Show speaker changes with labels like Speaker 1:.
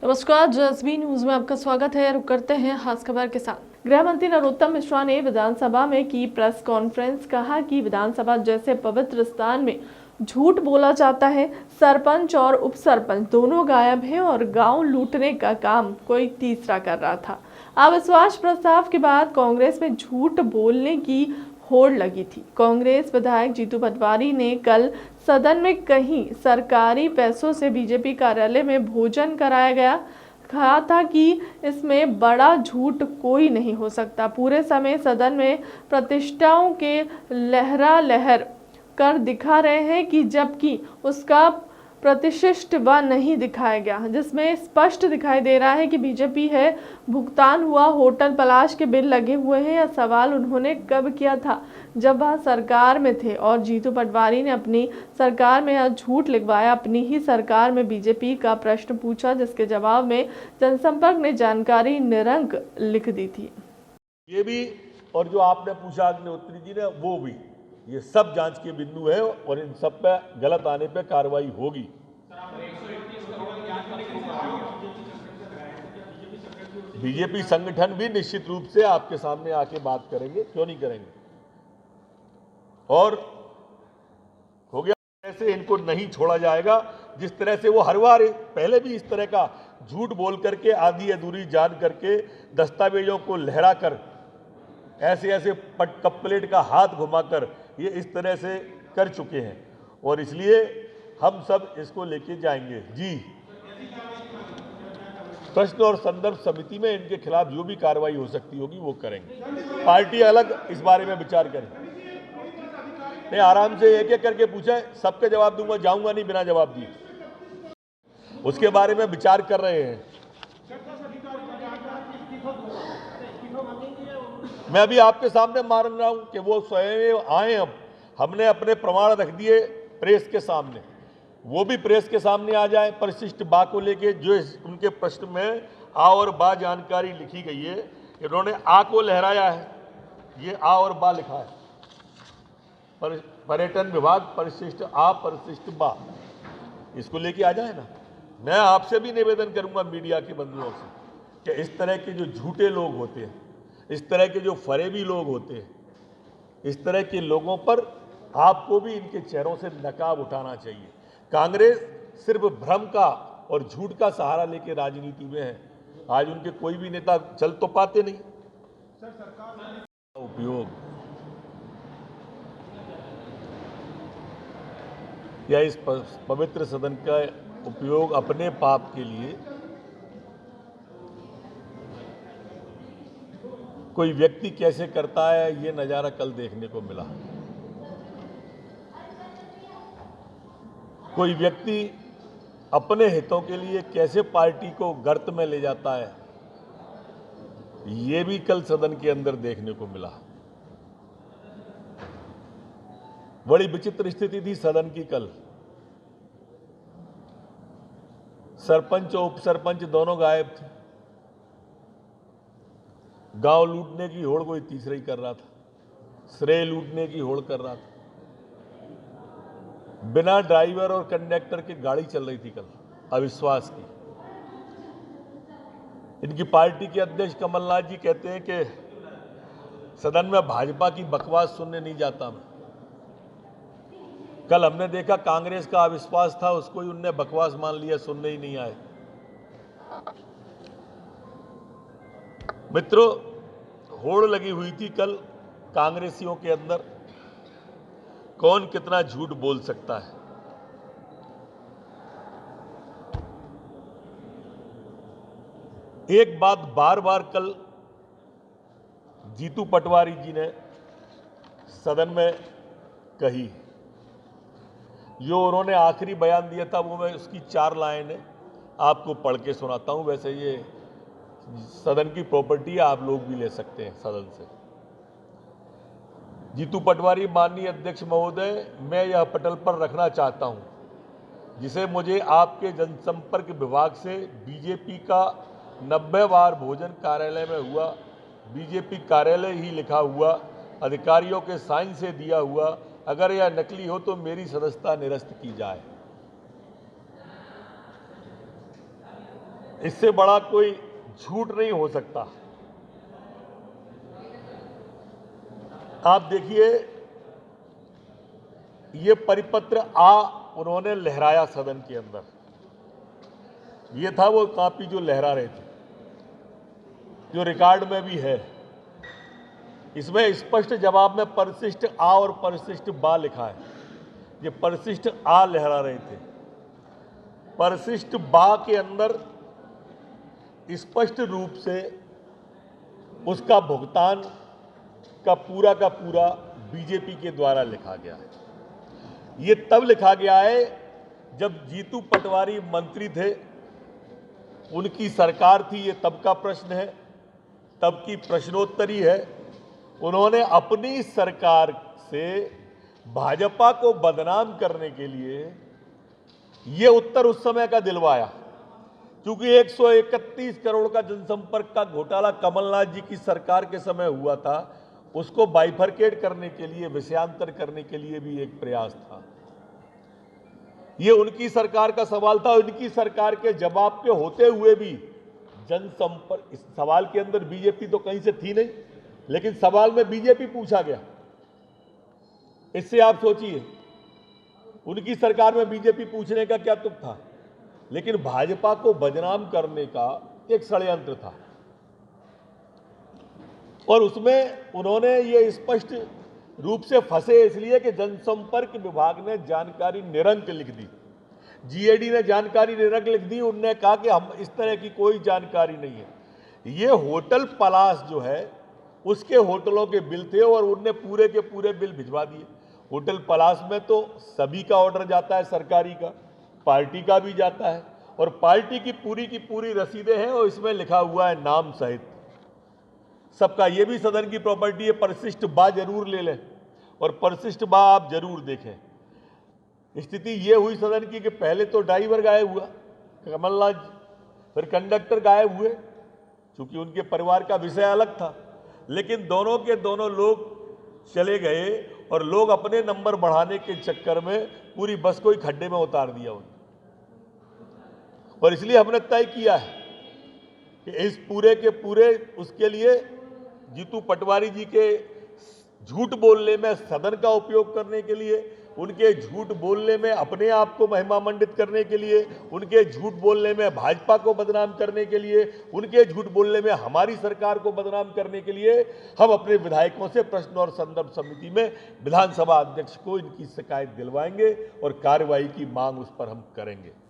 Speaker 1: नमस्कार, जसबी न्यूज में आपका स्वागत है। रुक करते हैं खास खबर के साथ। गृह मंत्री नरोत्तम मिश्रा ने विधानसभा में की प्रेस कॉन्फ्रेंस। कहा कि विधानसभा जैसे पवित्र स्थान में झूठ बोला जाता है। सरपंच और उप सरपंच दोनों गायब हैं और गांव लूटने का काम कोई तीसरा कर रहा था। अविश्वास प्रस्ताव के बाद कांग्रेस में झूठ बोलने की होड़ लगी थी। कांग्रेस विधायक जीतू पटवारी ने कल सदन में कहीं सरकारी पैसों से बीजेपी कार्यालय में भोजन कराया गया, कहा था कि इसमें बड़ा झूठ कोई नहीं हो सकता। पूरे समय सदन में प्रतिष्ठाओं के लहरा लहर कर दिखा रहे हैं कि जबकि उसका प्रतिशिष्ट व नहीं दिखाया गया, जिसमें स्पष्ट दिखाई दे रहा है कि बीजेपी है। भुगतान हुआ, होटल पलाश के बिल लगे हुए हैं। यह सवाल उन्होंने कब किया था, जब वह सरकार में थे और जीतू पटवारी ने अपनी सरकार में यह झूठ लिखवाया। अपनी ही सरकार में बीजेपी का प्रश्न पूछा, जिसके जवाब में जनसंपर्क ने जानकारी निरंक लिख दी थी।
Speaker 2: ये भी और जो आपने पूछा अग्निहोत्री जी ने, वो भी, ये सब जांच के बिंदु है और इन सब पे गलत आने पे कार्रवाई होगी। बीजेपी संगठन भी निश्चित रूप से आपके सामने आके बात करेंगे, क्यों नहीं करेंगे। और हो गया, ऐसे इनको नहीं छोड़ा जाएगा। जिस तरह से वो हर बार पहले भी इस तरह का झूठ बोल करके, आधी अधूरी जान करके, दस्तावेजों को लहरा कर, ऐसे ऐसे कप प्लेट का हाथ घुमाकर ये इस तरह से कर चुके हैं और इसलिए हम सब इसको लेके जाएंगे। जी, प्रश्न और संदर्भ समिति में इनके खिलाफ जो भी कार्रवाई हो सकती होगी वो करेंगे। पार्टी अलग इस बारे में विचार करें। नहीं, आराम से एक एक करके पूछे, सबके जवाब दूंगा, जाऊंगा नहीं बिना जवाब दिए। उसके बारे में विचार कर रहे हैं। मैं अभी आपके सामने मान रहा हूं कि वो स्वयं आए। अब हमने अपने प्रमाण रख दिए प्रेस के सामने, वो भी प्रेस के सामने आ जाए। परिशिष्ट बा को लेके जो उनके प्रश्न में आ और बा जानकारी लिखी गई है, इन्होंने आ को लहराया है, ये आ और बा लिखा है। पर्यटन विभाग परिशिष्ट आ परिशिष्ट बा, इसको लेके आ जाए ना। मैं आपसे भी निवेदन करूंगा मीडिया के बंधुओं से कि इस तरह के जो झूठे लोग होते हैं, इस तरह के जो फरेबी लोग होते हैं, इस तरह के लोगों पर आपको भी इनके चेहरों से नकाब उठाना चाहिए। कांग्रेस सिर्फ भ्रम का और झूठ का सहारा लेके राजनीति में है। आज उनके कोई भी नेता चल तो पाते नहीं। उपयोग या इस पवित्र सदन का उपयोग अपने पाप के लिए कोई व्यक्ति कैसे करता है, ये नजारा कल देखने को मिला। कोई व्यक्ति अपने हितों के लिए कैसे पार्टी को गर्त में ले जाता है, ये भी कल सदन के अंदर देखने को मिला। बड़ी विचित्र स्थिति थी सदन की कल। सरपंच और उप सरपंच दोनों गायब थे। गांव लूटने की होड़ कोई तीसरा ही कर रहा था, श्रेय लूटने की होड़ कर रहा था। बिना ड्राइवर और कंडक्टर की गाड़ी चल रही थी कल, अविश्वास की। इनकी पार्टी के अध्यक्ष कमलनाथ जी कहते हैं कि सदन में भाजपा की बकवास सुनने नहीं जाता मैं। कल हमने देखा कांग्रेस का अविश्वास था, उसको ही उनने बकवास मान लिया, सुनने ही नहीं आए। मित्रों, होड़ लगी हुई थी कल कांग्रेसियों के अंदर, कौन कितना झूठ बोल सकता है। एक बात बार बार कल जीतू पटवारी जी ने सदन में कही, जो उन्होंने आखिरी बयान दिया था, वो मैं उसकी 4 लाइनें आपको पढ़ के सुनाता हूं। वैसे ये सदन की प्रॉपर्टी है, आप लोग भी ले सकते हैं सदन से। जीतू पटवारी, माननीय अध्यक्ष महोदय, मैं यह पटल पर रखना चाहता हूं, जिसे मुझे आपके जनसंपर्क विभाग से बीजेपी का 90 बार भोजन कार्यालय में हुआ, बीजेपी कार्यालय ही लिखा हुआ, अधिकारियों के साइन से दिया हुआ, अगर यह नकली हो तो मेरी सदस्यता निरस्त की जाए। इससे बड़ा कोई झूठ नहीं हो सकता। आप देखिए, ये परिपत्र उन्होंने लहराया सदन के अंदर। ये था वो कापी जो लहरा रहे थे, जो रिकॉर्ड में भी है। इसमें स्पष्ट जवाब में परिशिष्ट आ और परिशिष्ट बा लिखा है। ये परिशिष्ट आ लहरा रहे थे। परिशिष्ट बा के अंदर स्पष्ट रूप से उसका भुगतान का पूरा बीजेपी के द्वारा लिखा गया है। ये तब लिखा गया है जब जीतू पटवारी मंत्री थे, उनकी सरकार थी। ये तब का प्रश्न है, तब की प्रश्नोत्तरी है। उन्होंने अपनी सरकार से भाजपा को बदनाम करने के लिए ये उत्तर उस समय का दिलवाया, क्योंकि 131 करोड़ का जनसंपर्क का घोटाला कमलनाथ जी की सरकार के समय हुआ था। उसको बाइफरकेट करने के लिए, विषयांतर करने के लिए भी एक प्रयास था। ये उनकी सरकार का सवाल था। उनकी सरकार के जवाब के होते हुए भी जनसंपर्क, इस सवाल के अंदर बीजेपी तो कहीं से थी नहीं, लेकिन सवाल में बीजेपी पूछा गया। इससे आप सोचिए, उनकी सरकार में बीजेपी पूछने का क्या तुक था, लेकिन भाजपा को बदनाम करने का एक षड्यंत्र था। और उसमें उन्होंने ये स्पष्ट रूप से फंसे इसलिए कि जनसंपर्क विभाग ने जानकारी निरंक लिख दी, जीएडी ने जानकारी निरंक लिख दी। उनने कहा कि हम इस तरह की कोई जानकारी नहीं है। ये होटल पलास जो है, उसके होटलों के बिल थे और उनने पूरे के पूरे बिल भिजवा दिए। होटल पलास में तो सभी का ऑर्डर जाता है, सरकारी का, पार्टी का भी जाता है, और पार्टी की पूरी रसीदें हैं और इसमें लिखा हुआ है नाम सहित सबका। ये भी सदन की प्रॉपर्टी है। परिशिष्ट बा जरूर ले लें और परिशिष्ट बा आप जरूर देखें। स्थिति ये हुई सदन की कि पहले तो ड्राइवर गायब हुआ, कमलनाथ, फिर कंडक्टर गायब हुए, क्योंकि उनके परिवार का विषय अलग था। लेकिन दोनों के दोनों लोग चले गए और लोग अपने नंबर बढ़ाने के चक्कर में पूरी बस को ही खड्डे में उतार दिया उन्होंने। और इसलिए हमने तय किया है कि इस पूरे के पूरे उसके लिए जीतू पटवारी जी के झूठ बोलने में सदन का उपयोग करने के लिए, उनके झूठ बोलने में अपने आप को महिमा मंडित करने के लिए, उनके झूठ बोलने में भाजपा को बदनाम करने के लिए, उनके झूठ बोलने में हमारी सरकार को बदनाम करने के लिए हम अपने विधायकों से प्रश्न और संदर्भ समिति में विधानसभा अध्यक्ष को इनकी शिकायत दिलवाएंगे और कार्रवाई की मांग उस पर हम करेंगे।